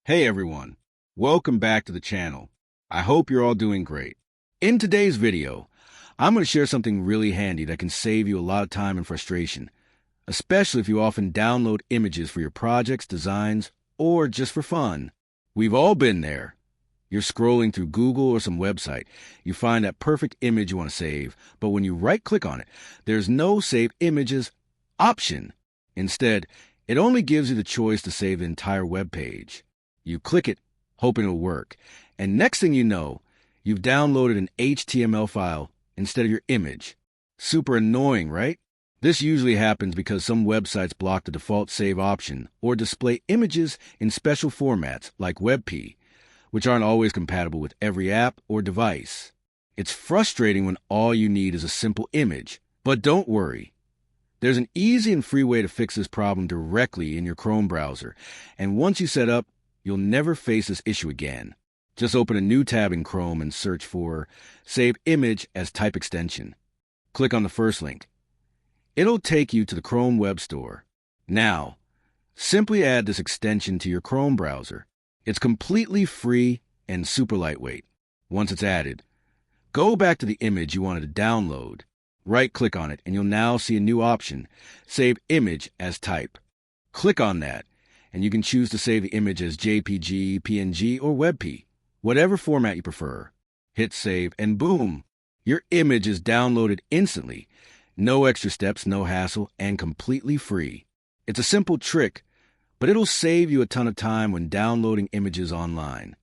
Hey everyone, welcome back to the channel. I hope you're all doing great. In today's video, I'm going to share something really handy that can save you a lot of time and frustration, especially if you often download images for your projects, designs, or just for fun. We've all been there. You're scrolling through Google or some website. You find that perfect image you want to save, but when you right-click on it, there's no Save Images option. Instead, it only gives you the choice to save the entire web page. You click it, hoping it'll work, and next thing you know, you've downloaded an HTML file instead of your image. Super annoying, right? This usually happens because some websites block the default save option or display images in special formats like WebP, which aren't always compatible with every app or device. It's frustrating when all you need is a simple image, but don't worry. There's an easy and free way to fix this problem directly in your Chrome browser, and once you set up, you'll never face this issue again. Just open a new tab in Chrome and search for Save Image as Type extension. Click on the first link. It'll take you to the Chrome Web Store. Now, simply add this extension to your Chrome browser. It's completely free and super lightweight. Once it's added, go back to the image you wanted to download. Right-click on it, and you'll now see a new option, Save Image as Type. Click on that, and you can choose to save the image as JPG, PNG, or WebP, whatever format you prefer. Hit Save, and boom! Your image is downloaded instantly. No extra steps, no hassle, and completely free. It's a simple trick, but it'll save you a ton of time when downloading images online.